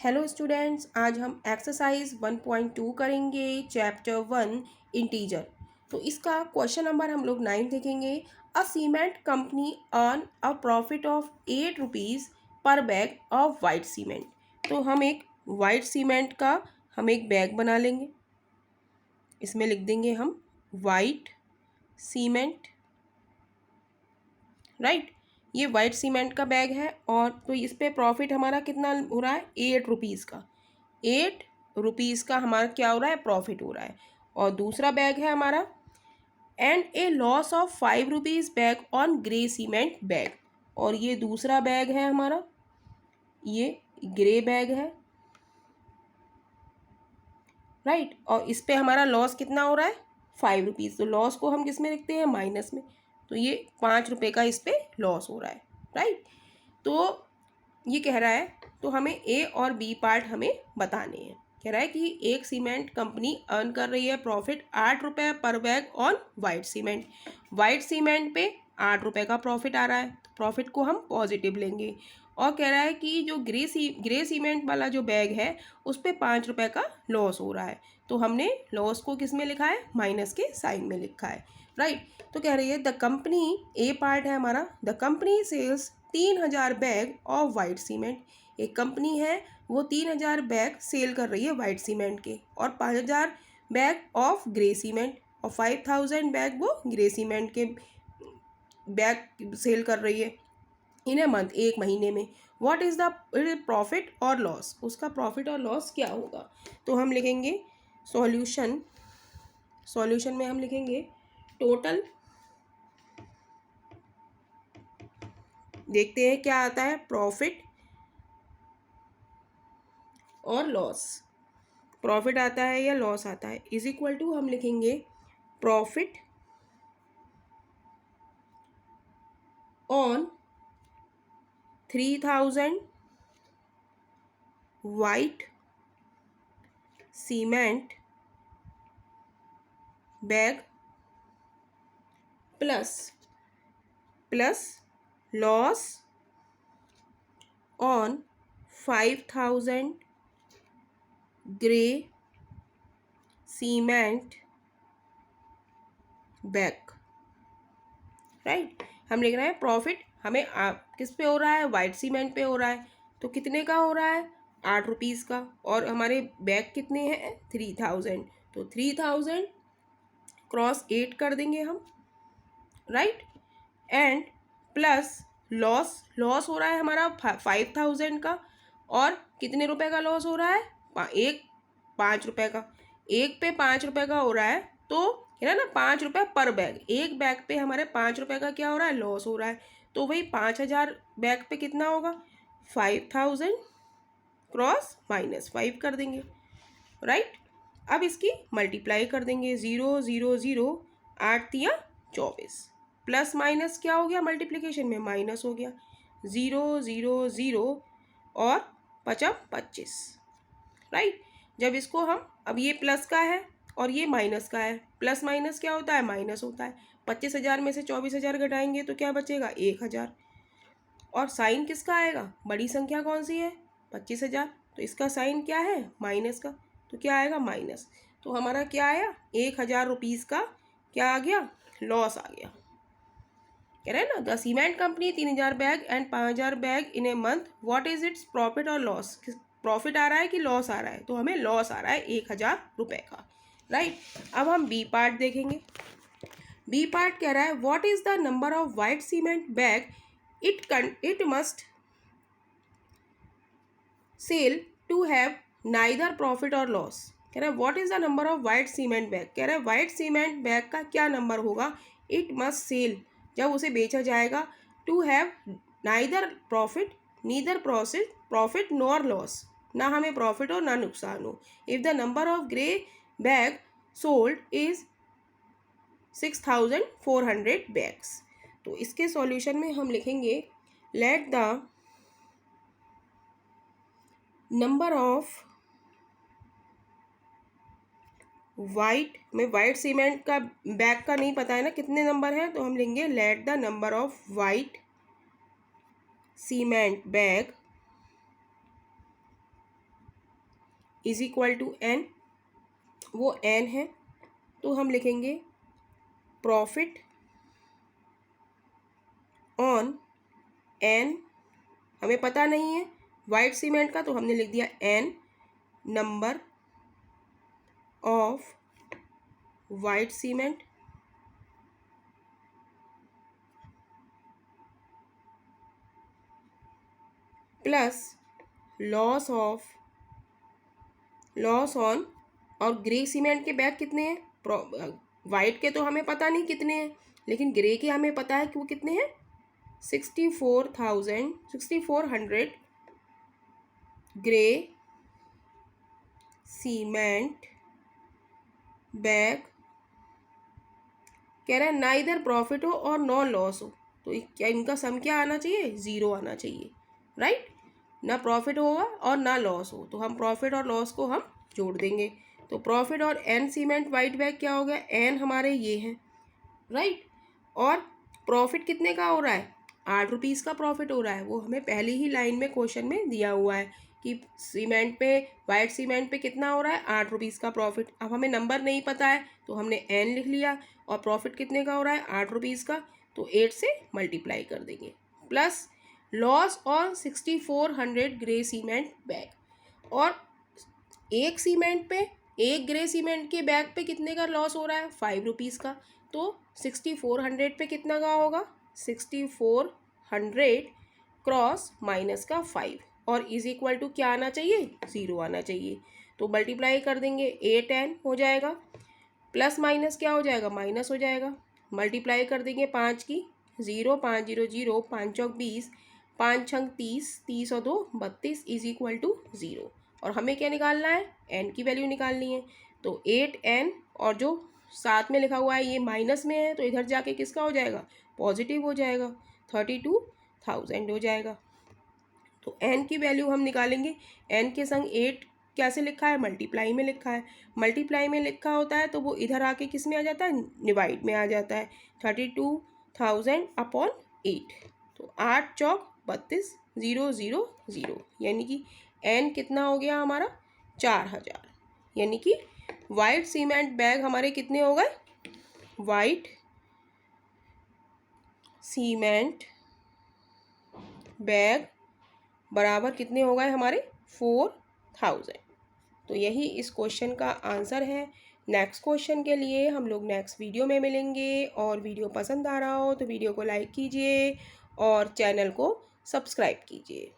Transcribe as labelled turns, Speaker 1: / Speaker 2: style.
Speaker 1: Hello students, आज हम exercise 1.2 करेंगे चैप्टर 1 इंटीजर। तो इसका क्वेश्चन नंबर हम लोग 9 देखेंगे। A cement company earn a profit of 8 rupees per bag of white cement. तो हम एक वाइट सीमेंट का एक बैग बना लेंगे। इसमें लिख देंगे हम वाइट सीमेंट, राइट। ये वाइट सीमेंट का बैग है और तो इस पे प्रॉफिट हमारा कितना हो रहा है, 8 रुपीज़ का। 8 रुपीज़ का हमारा क्या हो रहा है, प्रॉफिट हो रहा है। और दूसरा बैग है हमारा and A loss of 5 rupees bag on grey cement bag. और ये दूसरा बैग है हमारा, ये ग्रे बैग है, राइट। और इस पे हमारा लॉस कितना हो रहा है, 5 रुपीज़। तो लॉस को हम किस में लिखते हैं, माइनस में। तो ये 5 रुपये का इस पे लॉस हो रहा है, राइट। तो ये कह रहा है, तो हमें ए और बी पार्ट हमें बताने हैं। कह रहा है कि एक सीमेंट कंपनी अर्न कर रही है प्रॉफिट 8 रुपये पर bag on white cement. White cement पे 8 रुपये का प्रॉफिट आ रहा है, तो प्रॉफिट को हम पॉजिटिव लेंगे। और कह रहा है कि जो ग्रे सीमेंट वाला जो बैग है उस पर 5 रुपये का लॉस हो रहा है। तो हमने लॉस को किस में लिखा है, माइनस के साइन में लिखा है, राइट। तो कह रही है द कंपनी, ए पार्ट है हमारा, the company sells 3000 bag of white cement. एक कंपनी है वो 3000 बैग सेल कर रही है वाइट सीमेंट के, और 5000 बैग ऑफ ग्रे सीमेंट, और 5000 बैग वो ग्रे सीमेंट के बैग सेल कर रही है इन ए मंथ, एक महीने में। व्हाट इज़ द प्रॉफिट और लॉस, उसका प्रॉफिट और लॉस क्या होगा। तो हम लिखेंगे सॉल्यूशन, सॉल्यूशन में हम लिखेंगे टोटल, देखते हैं क्या आता है, प्रॉफिट और लॉस। प्रॉफिट आता है या लॉस आता है, इज इक्वल टू हम लिखेंगे profit on 3000 white cement bag plus loss on 5000 grey cement bag, right. हम लिख रहे हैं प्रॉफिट हमें किस पे हो रहा है, वाइट सीमेंट पे हो रहा है। तो कितने का हो रहा है, 8 रुपीज़ का। और हमारे बैग कितने हैं, 3000। तो 3000 क्रॉस 8 कर देंगे हम, राइट। एंड प्लस लॉस हो रहा है हमारा 5000 का, और कितने रुपए का लॉस हो रहा है, 5 रुपये का। एक पे 5 रुपये का हो रहा है, तो है ना 5 रुपये पर बैग। एक बैग पे हमारे 5 रुपये का क्या हो रहा है, लॉस हो रहा है। तो वही 5000 बैग पे कितना होगा, 5000 क्रॉस -5 कर देंगे, राइट। अब इसकी मल्टीप्लाई कर देंगे, 0 0 0, 8 तिया 24, प्लस माइनस क्या हो गया, मल्टीप्लिकेशन में माइनस हो गया, 0 0 0 और 5 25, राइट। जब इसको हम, अब ये प्लस का है और ये माइनस का है, प्लस माइनस क्या होता है, माइनस होता है। 25,000 में से 24,000 घटाएंगे तो क्या बचेगा, 1000। और साइन किसका आएगा, बड़ी संख्या कौन सी है, 25,000। तो इसका साइन क्या है, माइनस का, तो क्या आएगा, माइनस। तो हमारा क्या आया, 1000 रुपीज़ का क्या आ गया, लॉस आ गया। कह रहे हैं ना, the cement company 3000 bag and 5000 bag in a month, what is its profit और लॉस। प्रॉफिट आ रहा है कि लॉस आ रहा है, तो हमें लॉस आ रहा है 1000 रुपये का, राइट। अब हम बी पार्ट देखेंगे। बी पार्ट कह रहा है what is the number of white cement bag it must sell to have neither profit और लॉस। कह रहा है what is the number of white cement bag, कह रहा है वाइट सीमेंट बैग का क्या नंबर होगा, इट मस्ट सेल, जब उसे बेचा जाएगा, to have neither profit, neither profit nor loss, ना हमें प्रॉफिट हो ना नुकसान हो। If the number of grey bag sold is 6400 bags. तो इसके सॉल्यूशन में हम लिखेंगे let the number of white में, वाइट सीमेंट का बैग का नहीं पता है ना कितने नंबर है, तो हम लेंगे let the number of white cement bag is equal to N, वो एन है, तो हम लिखेंगे प्रॉफिट ऑन एन, हमें पता नहीं है वाइट सीमेंट का, तो हमने लिख दिया N number of white cement plus loss on, और ग्रे सीमेंट के बैग कितने हैं, वाइट के तो हमें पता नहीं कितने हैं, लेकिन ग्रे के हमें पता है कि वो कितने हैं, 6400 ग्रे सीमेंट बैग। कह रहा है ना इधर प्रॉफिट हो और नो लॉस हो, तो क्या इनका सम क्या आना चाहिए, 0 आना चाहिए, राइट। ना प्रॉफिट होगा और ना लॉस हो, तो हम प्रॉफिट और लॉस को हम जोड़ देंगे। तो प्रॉफिट और एन सीमेंट वाइट बैग क्या हो गया, एन हमारे ये हैं, राइट। और प्रॉफिट कितने का हो रहा है, 8 रुपीज़ का प्रॉफिट हो रहा है, वो हमें पहली ही लाइन में क्वेश्चन में दिया हुआ है कि सीमेंट पे, वाइट सीमेंट पे कितना हो रहा है, 8 रुपीज़ का प्रॉफिट। अब हमें नंबर नहीं पता है तो हमने एन लिख लिया, और प्रॉफिट कितने का हो रहा है, 8 रुपीज़ का, तो 8 से मल्टीप्लाई कर देंगे, plus loss on 6400 grey cement bag. और एक सीमेंट पे, एक ग्रे सीमेंट के बैग पे कितने का लॉस हो रहा है, 5 रुपीज़ का, तो 6400 पे कितना का होगा, 6400 क्रॉस माइनस का 5, और इज इक्वल टू क्या आना चाहिए, 0 आना चाहिए। तो मल्टीप्लाई कर देंगे, 8n हो जाएगा, प्लस माइनस क्या हो जाएगा, माइनस हो जाएगा, मल्टीप्लाई कर देंगे 5 की, 0 5 0 0 5 चौक 20, 5 छंग 30, 30 और 2 32 इज इक्वल टू 0। और हमें क्या निकालना है, n की वैल्यू निकालनी है, तो 8n, और जो साथ में लिखा हुआ है ये माइनस में है, तो इधर जाके किसका हो जाएगा, पॉजिटिव हो जाएगा, 32,000 हो जाएगा। तो n की वैल्यू हम निकालेंगे, n के संग 8 कैसे लिखा है, मल्टीप्लाई में लिखा है, मल्टीप्लाई में लिखा होता है तो वो इधर आके किस में आ जाता है, डिवाइड में आ जाता है, 32,000 अपॉन 8, तो 8 चौक 32 0 0 0, यानी कि n कितना हो गया हमारा, 4000, यानी कि वाइट सीमेंट बैग हमारे कितने हो गए, वाइट सीमेंट बैग बराबर कितने हो गए हमारे, 4000। तो यही इस क्वेश्चन का आंसर है। नेक्स्ट क्वेश्चन के लिए हम लोग नेक्स्ट वीडियो में मिलेंगे, और वीडियो पसंद आ रहा हो तो वीडियो को लाइक कीजिए और चैनल को सब्सक्राइब कीजिए।